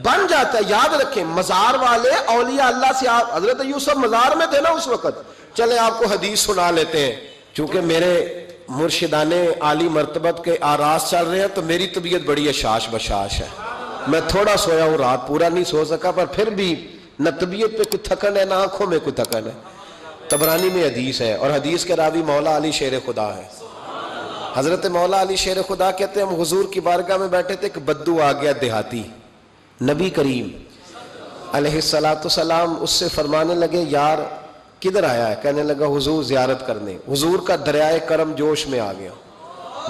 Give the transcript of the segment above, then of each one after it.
بن جاتا ہے. یاد رکھیں مزار والے اولیاء اللہ سے, آپ حضرت یوسف مزار میں تھے نا اس وقت. چلے آپ کو حدیث سنا لیتے ہیں, چونکہ میرے مرشدان عالی مرتبت کے آراز چل رہے ہیں تو میری طبیعت بڑی اشاش بشاش ہے. میں تھوڑا سویا ہوں, رات پورا نہیں سو سکا, پر پھر بھی نہ طبیعت پہ کوئی تھکن ہے نہ آنکھوں میں کوئی تھکن ہے. طبرانی میں حدیث ہے, اور حدیث کے راوی مولا علی شیر خدا ہے. حضرت مولا علی شیر خدا کہتے ہیں ہم حضور کی بارگاہ میں بیٹھے تھے, ایک بدو آ گیا دیہاتی. نبی کریم علیہ السلام اس سے فرمانے لگے یار کدھر آیا ہے؟ کہنے لگا حضور زیارت کرنے. حضور کا دریائے کرم جوش میں آ گیا.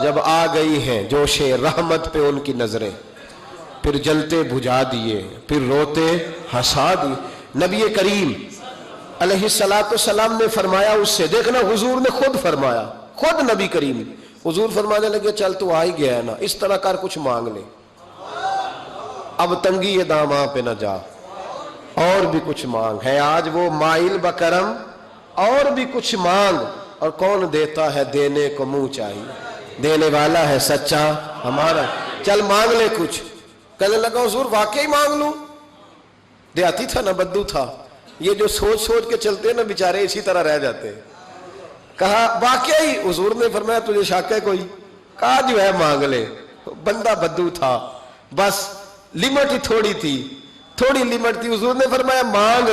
جب آ گئی ہیں جوش رحمت پہ ان کی نظریں, پھر جلتے بجھا دیے, پھر روتے ہنسا دیے. نبی کریم علیہ السلام نے فرمایا اس سے, دیکھنا حضور نے خود فرمایا, خود نبی کریم حضور فرمانے لگے چل تو آ ہی گیا ہے نا, اس طرح کر کچھ مانگ لے, اب تنگی یہ داماں پہ نہ جا, اور بھی کچھ مانگ. ہے آج وہ مائل بکرم, اور بھی کچھ مانگ. اور کون دیتا ہے دینے کو منہ چاہیے, دینے والا ہے سچا ہمارا. چل مانگ لے کچھ. کہنے لگا حضور واقعی مانگ لوں؟ دیہاتی تھا نا, بدو تھا, یہ جو سوچ سوچ کے چلتے ہیں نا بیچارے اسی طرح رہ جاتے ہیں. کہا واقعی؟ حضور نے فرمایا تجھے شک ہے کوئی؟ کہا جو ہے مانگ لے. بندہ بدو تھا, بس لمٹ ہی تھوڑی تھی, تھوڑی لمٹ تھی. حضور نے فرمایا مانگ.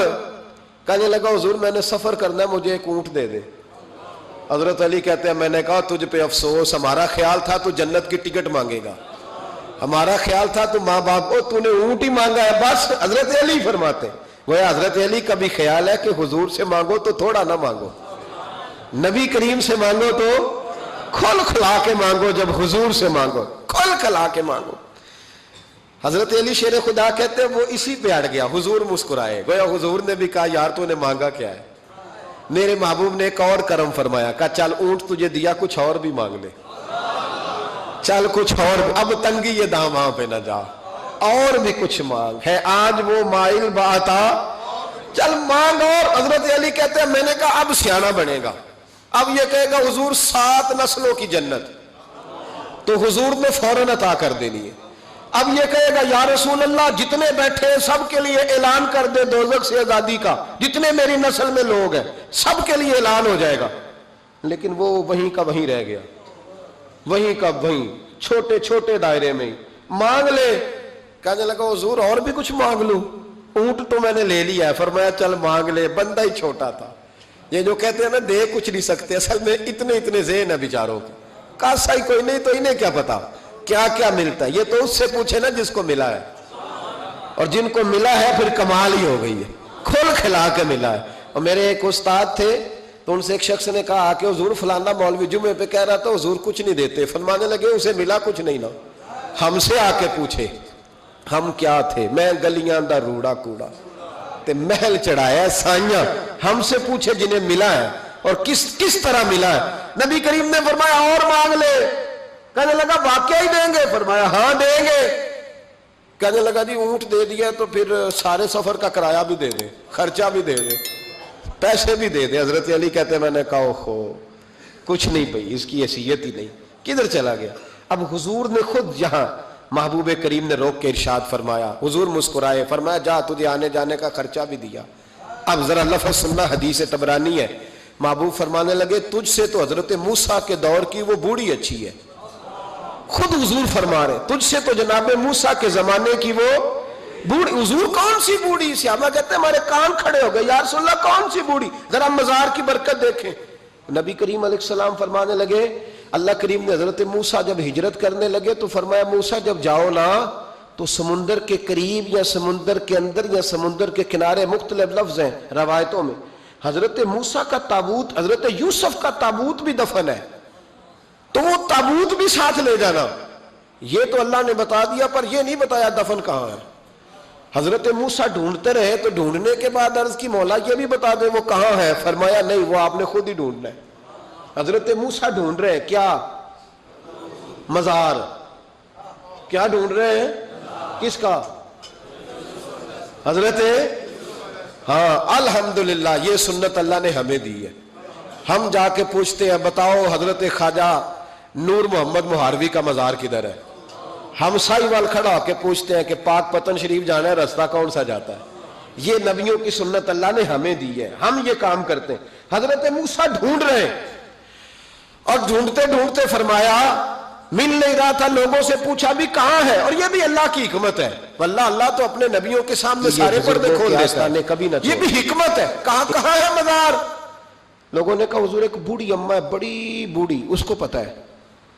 کہنے لگا حضور میں نے سفر کرنا ہے, مجھے ایک اونٹ دے دے. حضرت علی کہتے ہیں میں نے کہا تجھ پہ افسوس, ہمارا خیال تھا تو جنت کی ٹکٹ مانگے گا, ہمارا خیال تھا تو ماں باپ کو, تو نے اونٹ ہی مانگا ہے بس. حضرت علی فرماتے وہ حضرت علی کا بھی خیال ہے کہ حضور سے مانگو تو تھوڑا نہ مانگو, نبی کریم سے مانگو تو کھل کھلا کے مانگو, جب حضور سے مانگو کھل کھلا کے مانگو. حضرت علی شیر خدا کہتے ہیں وہ اسی پہ اڑ گیا. حضور مسکرائے, گویا حضور نے بھی کہا یار تو نے مانگا کیا ہے؟ میرے محبوب نے ایک اور کرم فرمایا, کہا چل اونٹ تجھے دیا, کچھ اور بھی مانگ لے, چل کچھ اور, اب تنگی یہ داماں پہ نہ جا, اور بھی کچھ مانگ. ہے آج وہ مائل باتا, چل مانگ. اور حضرت علی کہتے ہیں میں نے کہا اب سیانا بنے گا, اب یہ کہے گا حضور 7 نسلوں کی جنت, تو حضور نے فوراً عطا کر دینی ہے. اب یہ کہے گا یا رسول اللہ جتنے بیٹھے سب کے لیے اعلان کر دے دوزخ سے آزادی کا, جتنے میری نسل میں لوگ ہیں سب کے لیے اعلان ہو جائے گا. لیکن وہ وہیں کا وہیں رہ گیا, وہیں کا وہیں, چھوٹے چھوٹے دائرے میں ہی. مانگ لے. کہنے لگا حضور اور بھی کچھ مانگ لوں؟ اونٹ تو میں نے لے لیا ہے. فرمایا چل مانگ لے. بندہ ہی چھوٹا تھا. یہ جو کہتے ہیں نا دے کچھ نہیں سکتے, اصل میں اتنے ذہن ہے بیچاروں کے, کاسا ہی کوئی نہیں, تو انہیں کیا پتا کیا کیا ملتا ہے. یہ تو اس سے پوچھے نا جس کو ملا ہے, اور جن کو ملا ہے پھر کمال ہی ہو گئی ہے, کھول کھلا کے ملا ہے. اور میرے ایک استاد تھے تو ان سے ایک شخص نے کہا کہ حضور فلانا مولوی جمعے پہ کہہ رہا تھا حضور کچھ نہیں دیتے. فرمانے لگے اسے ملا کچھ نہیں نا, ہم سے آ کے پوچھے ہم کیا تھے, میں گلیاں دا روڑا کوڑا تے محل چڑھایا سائیاں, ہم سے پوچھے جنہیں ملا ہے اور کس طرح ملا ہے. نبی کریم نے فرمایا اور مانگ لے. کہنے لگا واقعی دیں گے؟ فرمایا ہاں دیں گے. کہنے لگا جی اونٹ دے دیا تو پھر سارے سفر کا کرایہ بھی دے دے, خرچہ بھی دے دے, پیسے بھی دے دے. حضرت علی کہتے ہیں میں نے کہا اوہو کچھ نہیں پئی, اس کی حیثیت ہی نہیں, کدھر چلا گیا. اب حضور نے خود یہاں محبوب کریم نے روک کے ارشاد فرمایا, حضور مسکرائے, فرمایا جا تجھے آنے جانے کا خرچہ بھی دیا. اب ذرا لفظ سننا, حدیث طبرانی ہے. محبوب فرمانے لگے تجھ سے تو حضرت موسیٰ کے دور کی وہ بوڑھی اچھی ہے. خود حضور فرما رہے تجھ سے تو جناب موسیٰ کے زمانے کی وہ بوڑھی. حضور کون سی بوڑھی؟ صحابہ کہتے ہیں ہمارے کان کھڑے ہو گئے, یا رسول اللہ کون سی بوڑھی؟ ذرا مزار کی برکت دیکھیں. نبی کریم علیہ السلام فرمانے لگے اللہ کریم نے حضرت موسیٰ جب ہجرت کرنے لگے تو فرمایا موسیٰ جب جاؤ نا تو سمندر کے قریب یا سمندر کے اندر یا سمندر کے کنارے, مختلف لفظ ہیں روایتوں میں, حضرت موسیٰ کا تابوت, حضرت یوسف کا تابوت بھی دفن ہے, تو وہ تابوت بھی ساتھ لے جانا. یہ تو اللہ نے بتا دیا پر یہ نہیں بتایا دفن کہاں ہے. حضرت موسیٰ ڈھونڈتے رہے تو ڈھونڈنے کے بعد عرض کی مولا یہ بھی بتا دے وہ کہاں ہے. فرمایا نہیں وہ آپ نے خود ہی ڈھونڈنا ہے. حضرت موسیٰ ڈھونڈ رہے ہیں کیا؟ مزار. کیا ڈھونڈ رہے ہیں؟ کس کا؟ حضرت, ہاں الحمدللہ یہ سنت اللہ نے ہمیں دی ہے. ہم جا کے پوچھتے ہیں بتاؤ حضرت خواجہ نور محمد مہاروی کا مزار کدھر ہے؟ ہمسائی وال کھڑا ہو کے پوچھتے ہیں کہ پاک پتن شریف جانا ہے، راستہ کون سا جاتا ہے؟ یہ نبیوں کی سنت اللہ نے ہمیں دی ہے، ہم یہ کام کرتے ہیں۔ حضرت موسیٰ ڈھونڈ رہے ہیں، اور ڈھونڈتے ڈھونڈتے فرمایا مل نہیں رہا تھا، لوگوں سے پوچھا بھی کہاں ہے، اور یہ بھی اللہ کی حکمت ہے، واللہ اللہ تو اپنے نبیوں کے سامنے سارے پردے کھول دیتا ہے، کبھی نہ یہ بھی حکمت ہے۔ کہاں ہے مزار؟ لوگوں نے کہا حضور ایک بوڑھی اماں ہے، بڑی بوڑھی، اس کو پتہ ہے۔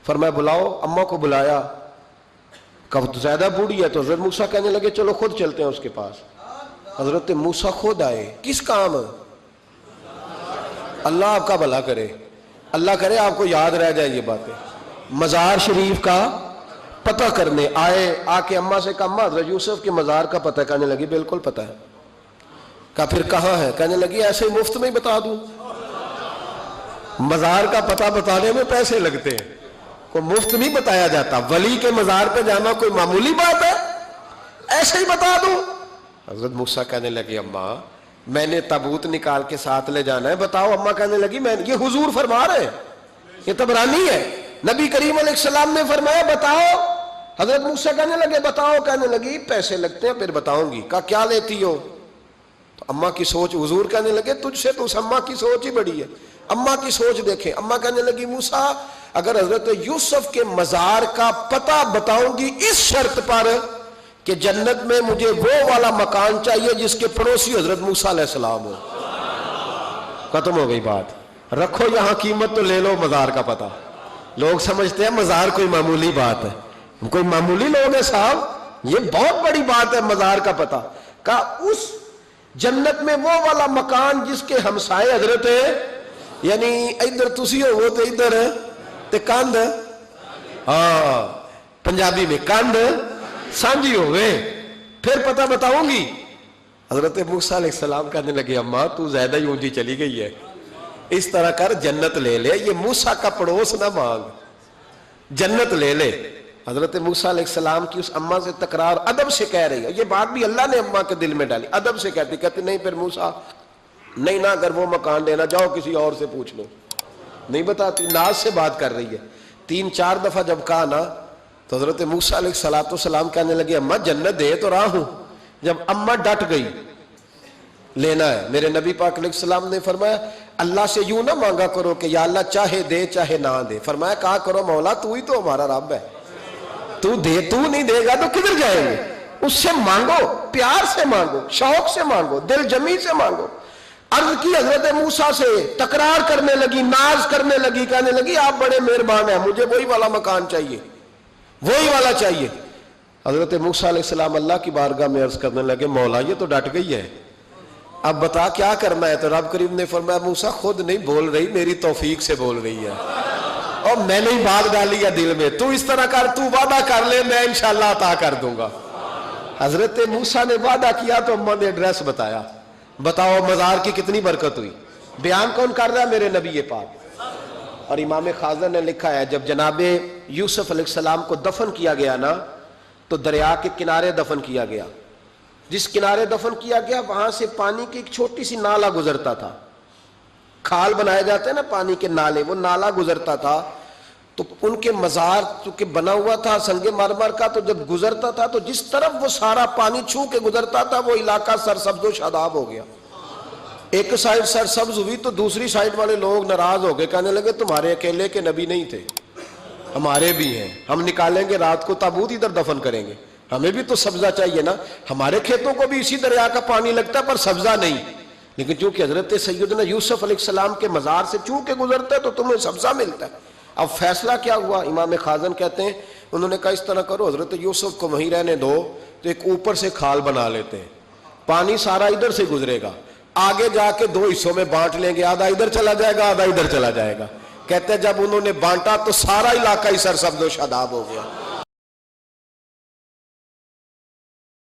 فرمایا بلاؤ، اماں کو بلایا، کب زیادہ بوڑھی ہے تو حضرت موسیٰ کہنے لگے چلو خود چلتے ہیں اس کے پاس۔ حضرت موسیٰ خود آئے، کس کام؟ اللہ آپ کا بھلا کرے، اللہ کرے آپ کو یاد رہ جائے یہ باتیں۔ مزار شریف کا پتہ کرنے آئے، آ کے اماں سے کہا اماں حضرت یوسف کے مزار کا پتہ، کہنے لگی بالکل پتہ ہے۔ کہا پھر کہاں ہے؟ کہنے لگی ایسے ہی مفت میں ہی بتا دوں، مزار کا پتہ بتانے میں پیسے لگتے ہیں، کوئی مفت نہیں بتایا جاتا، ولی کے مزار پہ جانا کوئی معمولی بات ہے، ایسے ہی بتا دوں۔ حضرت موسیٰ کہنے لگے اماں میں نے تابوت نکال کے ساتھ لے جانا ہے، بتاؤ۔ اماں کہنے لگی میں، یہ حضور فرما رہے ہیں، یہ طبرانی ہے، نبی کریم علیہ السلام نے فرمایا بتاؤ۔ حضرت موسیٰ کہنے لگے بتاؤ، کہنے لگی پیسے لگتے ہیں پھر بتاؤں گی۔ کہا کیا لیتی ہو؟ تو اماں کی سوچ، حضور کہنے لگے تجھ سے تو اس اماں کی سوچ ہی بڑی ہے، اماں کی سوچ دیکھیں۔ اماں کہنے لگی موسیٰ اگر حضرت یوسف کے مزار کا پتہ بتاؤں گی اس شرط پر کہ جنت میں مجھے وہ والا مکان چاہیے جس کے پڑوسی حضرت موسیٰ علیہ السلام ہو۔ ختم ہو گئی بات، رکھو یہاں قیمت تو لے لو مزار کا پتہ۔ لوگ سمجھتے ہیں مزار کوئی معمولی بات ہے، کوئی معمولی لوگ ہیں صاحب، یہ بہت بڑی بات ہے مزار کا پتہ۔ کہا اس جنت میں وہ والا مکان جس کے ہمسائے حضرت ہے، یعنی ادھر تسی ہو وہ تو ادھر ہے تے کاندھ، ہاں پنجابی میں کاندھ سانجی ہوئے، پھر پتہ بتاؤں گی۔ حضرت موسیٰ علیہ السلام کہنے لگے اماں تو زیادہ ہی اونچی چلی گئی ہے، اس طرح کر جنت لے لے، یہ موسیٰ کا پڑوس نہ مانگ، جنت لے لے۔ حضرت موسیٰ علیہ السلام کی اس اماں سے تکرار ادب سے کہہ رہی ہے، یہ بات بھی اللہ نے اماں کے دل میں ڈالی، ادب سے کہتی نہیں پھر موسیٰ نہیں نہ اگر وہ مکان دینا جاؤ کسی اور سے پوچھ لو، نہیں بتاتی، ناز سے بات کر رہی ہے۔ 3-4 دفعہ جب کہا نا تو حضرت موسیٰ علیہ السلام کہنے لگے اماں جنت دے تو رہا ہوں۔ جب اماں ڈٹ گئی لینا ہے، میرے نبی پاک علیہ السلام نے فرمایا اللہ سے یوں نہ مانگا کرو کہ یا اللہ چاہے دے چاہے نہ دے، فرمایا کہا کرو مولا تو ہی تو ہمارا رب ہے، تو دے، تو نہیں دے گا تو کدھر جائیں گے؟ اس سے مانگو، پیار سے مانگو، شوق سے مانگو، دل جمی سے مانگو۔ عرض کی حضرت موسیٰ سے، تکرار کرنے لگی، ناز کرنے لگی، کہنے لگی آپ بڑے مہربان ہیں، مجھے وہی والا مکان چاہیے، وہی والا چاہیے۔ حضرت موسیٰ علیہ السلام اللہ کی بارگاہ میں عرض کرنے لگے مولا یہ تو ڈٹ گئی ہے، اب بتا کیا کرنا ہے؟ تو رب کریم نے فرمایا موسیٰ خود نہیں بول رہی، میری توفیق سے بول رہی ہے، اور میں نے ہی بات ڈالی ہے دل میں، تو اس طرح کر، تو وعدہ کر لے میں انشاءاللہ عطا کر دوں گا۔ حضرت موسیٰ نے وعدہ کیا تو اماں نے ایڈریس بتایا، بتاؤ مزار کی کتنی برکت ہوئی۔ بیان کون کر رہا ہے؟ میرے نبی پاک۔ اور امام خازن نے لکھا ہے جب جناب یوسف علیہ السلام کو دفن کیا گیا نا تو دریا کے کنارے دفن کیا گیا، جس کنارے دفن کیا گیا وہاں سے پانی کی ایک چھوٹی سی نالا گزرتا تھا، کھال بنائے جاتے ہیں نا پانی کے نالے، وہ نالا گزرتا تھا، تو ان کے مزار چونکہ بنا ہوا تھا سنگ مرمر کا، تو جب گزرتا تھا تو جس طرف وہ سارا پانی چھو کے گزرتا تھا وہ علاقہ سرسبز و شاداب ہو گیا۔ ایک سائیڈ سرسبز ہوئی تو دوسری سائیڈ والے لوگ ناراض ہو گئے، کہنے لگے تمہارے اکیلے کے نبی نہیں تھے، ہمارے بھی ہیں، ہم نکالیں گے رات کو تابوت ادھر دفن کریں گے، ہمیں بھی تو سبزہ چاہیے نا، ہمارے کھیتوں کو بھی اسی دریا کا پانی لگتا ہے پر سبزہ نہیں، لیکن چونکہ حضرت سیدنا یوسف علیہ السلام کے مزار سے چونکہ گزرتا ہے تو تمہیں سبزہ ملتا ہے۔ اب فیصلہ کیا ہوا؟ امام خازن کہتے ہیں انہوں نے کہا اس طرح کرو حضرت یوسف کو وہیں رہنے دو، تو ایک اوپر سے کھال بنا لیتے ہیں، پانی سارا ادھر سے گزرے گا، آگے جا کے 2 حصوں میں بانٹ لیں گے، آدھا ادھر چلا جائے گا آدھا ادھر چلا جائے گا۔ کہتے ہیں جب انہوں نے بانٹا تو سارا علاقہ ہی سرسبز و شاداب ہو گیا۔